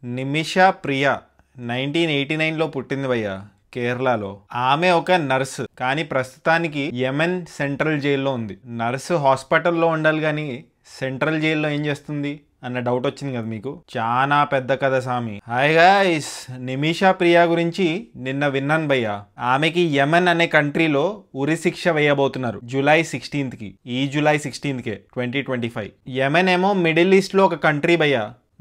నిమిషా ప్రియా 1989లో పుట్టింది భయ్య కేరళలో. ఆమె ఒక నర్సు, కానీ ప్రస్తుతానికి యెమెన్ సెంట్రల్ జైల్లో ఉంది. నర్సు హాస్పిటల్లో ఉండాలి కానీ సెంట్రల్ జైల్లో ఏం చేస్తుంది అన్న డౌట్ వచ్చింది కదా మీకు. చాలా పెద్ద కథ సామి. హాయ్ గైస్, నిమిషా ప్రియా గురించి నిన్న విన్నాను భయ్య. ఆమెకి యెమెన్ అనే కంట్రీలో ఉరి శిక్ష వేయబోతున్నారు జూలై 16కి. ఈ జూలై 16కే 2025. యెమెన్ ఏమో మిడిల్ ఈస్ట్ లో ఒక కంట్రీ భయ్య.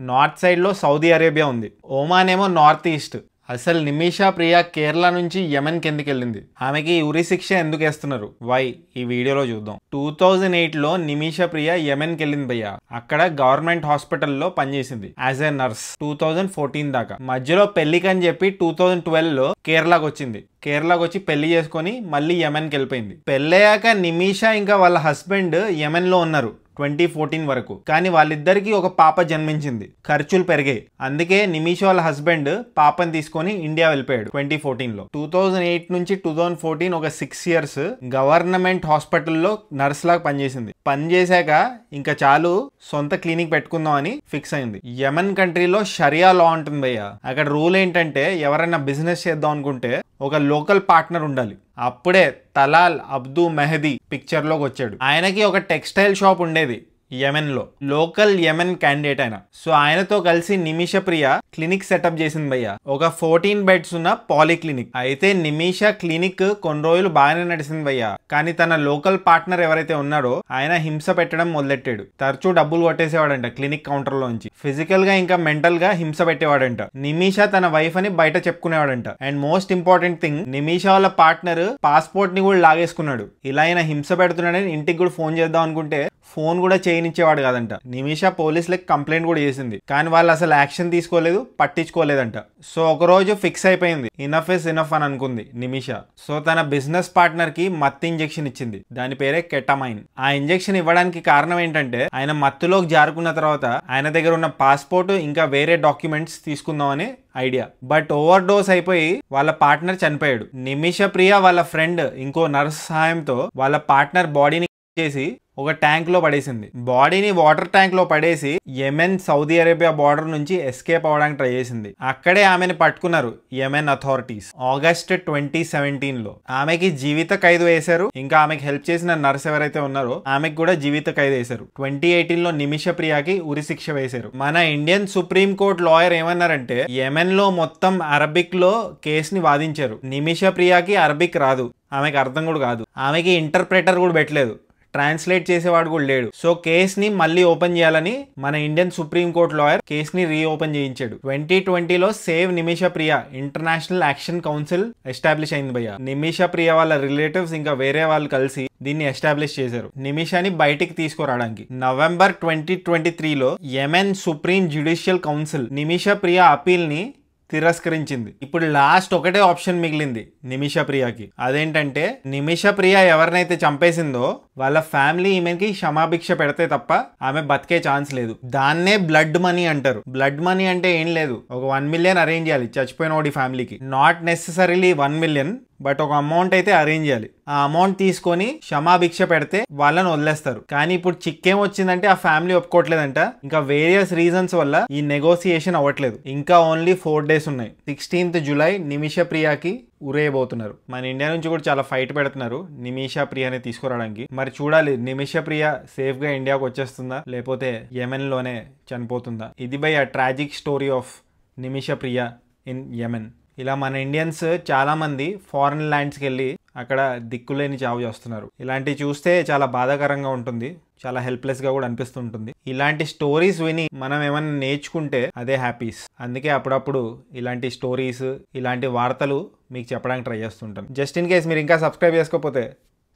నార్త్ సైడ్ లో సౌదీ అరేబియా ఉంది. ఒమాన్ ఏమో నార్త్ ఈస్ట్. అసలు నిమిషా ప్రియా కేరళ నుంచి యెమెన్ కిందకి వెళ్ళింది. ఆమెకి ఉరి శిక్ష ఎందుకు వేస్తున్నారు, వై, ఈ వీడియోలో చూద్దాం. 2008లో నిమిషా ప్రియా యెమెన్కి వెళ్ళింది భయ్య. అక్కడ గవర్నమెంట్ హాస్పిటల్లో పనిచేసింది యాజ్ ఎ నర్స్ 2014 దాకా. మధ్యలో పెళ్లికని చెప్పి 2012లో కేరళకు వచ్చింది. కేరళకు వచ్చి పెళ్లి చేసుకొని మళ్ళీ యెమెన్కి వెళ్ళిపోయింది. పెళ్ళయ్యాక నిమిషా ఇంకా వాళ్ళ హస్బెండ్ యెమెన్ లో ఉన్నారు 2014 వరకు. కానీ వాళ్ళిద్దరికి ఒక పాప జన్మించింది. ఖర్చులు పెరిగాయి. అందుకే నిమిషా వాళ్ళ హస్బెండ్ పాపని తీసుకొని ఇండియా వెళ్ళిపోయాడు 2014లో. 2008 నుంచి 2014 ఒక 6 years గవర్నమెంట్ హాస్పిటల్లో నర్స్ లాగా పనిచేసింది. పనిచేశాక ఇంకా చాలు, సొంత క్లినిక్ పెట్టుకుందాం అని ఫిక్స్ అయింది. యెమెన్ కంట్రీలో షరియా లా ఉంటుంది భయ్య. అక్కడ రూల్ ఏంటంటే ఎవరైనా బిజినెస్ చేద్దాం అనుకుంటే ఒక లోకల్ పార్ట్నర్ ఉండాలి. అప్పుడే తలాల్ అబ్దు మెహదీ పిక్చర్ లోకి వచ్చాడు. ఆయనకి ఒక టెక్స్టైల్ షాప్ ఉండేది యెమెన్ లో. లోకల్ యెమెన్ క్యాండిడేట్ ఆయన. సో ఆయనతో కలిసి నిమిషా ప్రియా క్లినిక్ సెటప్ చేసింది భయ్య. ఒక 14 beds ఉన్న పాలీ క్లినిక్. అయితే నిమిషా క్లినిక్ కొన్ని రోజులు బాగానే నడిచింది భయ్య. కానీ తన లోకల్ పార్ట్నర్ ఎవరైతే ఉన్నాడో ఆయన హింస పెట్టడం మొదలెట్టాడు. తరచూ డబ్బులు కొట్టేసేవాడంట క్లినిక్ కౌంటర్ లోంచి. ఫిజికల్ గా ఇంకా మెంటల్ గా హింస పెట్టేవాడంట. నిమిషా తన వైఫ్ అని బయట చెప్పుకునేవాడంట. And most important thing, Nimisha వాళ్ళ పార్ట్నర్ పాస్పోర్ట్ ని కూడా లాగేసుకున్నాడు. ఇలా ఆయన హింస పెడుతున్నాడని ఇంటికి కూడా ఫోన్ చేద్దాం అనుకుంటే ఫోన్ కూడా చేయనిచ్చేవాడు కాదంట. నిమిషా పోలీసులకు కంప్లైంట్ కూడా చేసింది. కానీ వాళ్ళు అసలు యాక్షన్ తీసుకోలేదు, పట్టించుకోలేదంట. సో ఒక రోజు ఫిక్స్ అయిపోయింది, ఇనఫ్ ఇస్ ఇనఫ్ అని అనుకుంది నిమిషా. సో తన బిజినెస్ పార్ట్నర్ కి మత్తు ఇంజెక్షన్ ఇచ్చింది. దాని పేరే కెటమైన్. ఆ ఇంజెక్షన్ ఇవ్వడానికి కారణం ఏంటంటే ఆయన మత్తులోకి జారుకున్న తర్వాత ఆయన దగ్గర ఉన్న పాస్పోర్ట్ ఇంకా వేరే డాక్యుమెంట్స్ తీసుకుందామని ఐడియా. బట్ ఓవర్ డోస్ అయిపోయి వాళ్ళ పార్ట్నర్ చనిపోయాడు. నిమిషా ప్రియా వాళ్ళ ఫ్రెండ్ ఇంకో నర్స్ సహాయంతో వాళ్ళ పార్ట్నర్ బాడీని చేసి ఒక ట్యాంక్ లో పడేసింది. బాడీని వాటర్ ట్యాంక్ లో పడేసి యెమెన్ సౌదీ అరేబియా బార్డర్ నుంచి ఎస్కేప్ అవడానికి ట్రై చేసింది. అక్కడే ఆమెను పట్టుకున్నారు యెమెన్ అథారిటీస్ ఆగస్ట్ 2017లో. ఆమెకి జీవిత ఖైదు వేశారు. ఇంకా ఆమెకి హెల్ప్ చేసిన నర్స్ ఎవరైతే ఉన్నారో ఆమెకు కూడా జీవిత ఖైదు వేశారు. 2018లో నిమిషా ప్రియాకి ఉరి శిక్ష వేశారు. మన ఇండియన్ సుప్రీం కోర్ట్ లాయర్ ఏమన్నారంటే యెమెన్ లో మొత్తం అరబిక్ లో కేసుని వాదించారు. నిమిషా ప్రియాకి అరబిక్ రాదు, ఆమెకి అర్థం కూడా కాదు. ఆమెకి ఇంటర్ప్రెటర్ కూడా పెట్టలేదు, ట్రాన్స్లేట్ చేసేవాడు కూడా లేడు. సో కేసుని మళ్ళీ ఓపెన్ చేయాలని మన ఇండియన్ సుప్రీం కోర్ట్ లాయర్ కేసుని రీఓపెన్ చేయించాడు. 2020లో save Nimisha Priya International Action Council establish అయింది భయ్య. నిమిషా ప్రియా వాళ్ళ రిలేటివ్స్ ఇంకా వేరే వాళ్ళు కలిసి దీన్ని ఎస్టాబ్లిష్ చేశారు నిమిషాని బయటికి తీసుకురావడానికి. నవంబర్ 2023లో Yemen Supreme Judicial Council Nimisha Priya appeal ని తిరస్కరించింది. ఇప్పుడు లాస్ట్ ఒకటే ఆప్షన్ మిగిలింది నిమిషా ప్రియాకి. అదేంటంటే నిమిషా ప్రియా ఎవరినైతే చంపేసిందో వాళ్ళ ఫ్యామిలీ ఈమెకి క్షమాభిక్ష పెడితే తప్ప ఆమె బతికే ఛాన్స్ లేదు. దాన్నే బ్లడ్ మనీ అంటారు. బ్లడ్ మనీ అంటే ఏం లేదు, ఒక 1 million అరేంజ్ చేయాలి చచ్చిపోయిన వాడి ఫ్యామిలీకి. నాట్ నెసెసరీలీ 1 million, బట్ ఒక అమౌంట్ అయితే అరేంజ్ చేయాలి. ఆ అమౌంట్ తీసుకొని క్షమాభిక్ష పెడితే వాళ్ళని వదిలేస్తారు. కానీ ఇప్పుడు చిక్కేం వచ్చిందంటే ఆ ఫ్యామిలీ ఒప్పుకోవట్లేదంట. ఇంకా వేరియస్ రీజన్స్ వల్ల ఈ నెగోసియేషన్ అవ్వట్లేదు. ఇంకా ఓన్లీ 4 days ఉన్నాయి. 16th July Nimisha ప్రియాకి ఉరేయబోతున్నారు. మన ఇండియా నుంచి కూడా చాలా ఫైట్ పెడుతున్నారు నిమిషా ప్రియాని తీసుకురావడానికి. మరి చూడాలి నిమిషా ప్రియా సేఫ్ గా ఇండియాకి వచ్చేస్తుందా లేకపోతే యెమెన్ లోనే చనిపోతుందా. ఇది బై ఆ tragic story of Nimisha Priya in Yemen. ఇలా మన ఇండియన్స్ చాలా మంది ఫారిన్ ల్యాండ్స్కి వెళ్ళి అక్కడ దిక్కులేని చావు చేస్తున్నారు. ఇలాంటివి చూస్తే చాలా బాధాకరంగా ఉంటుంది, చాలా హెల్ప్లెస్ గా కూడా అనిపిస్తుంటుంది. ఇలాంటి స్టోరీస్ విని మనం ఏమైనా నేర్చుకుంటే అదే హ్యాపీస్. అందుకే అప్పుడప్పుడు ఇలాంటి స్టోరీస్, ఇలాంటి వార్తలు మీకు చెప్పడానికి ట్రై చేస్తుంటాను. జస్ట్ ఇన్ కేస్ మీరు ఇంకా సబ్స్క్రైబ్ చేసుకోకపోతే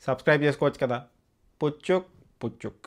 సబ్స్క్రైబ్ చేసుకోవచ్చు కదా. పుచ్చుక్ పుచ్చుక్.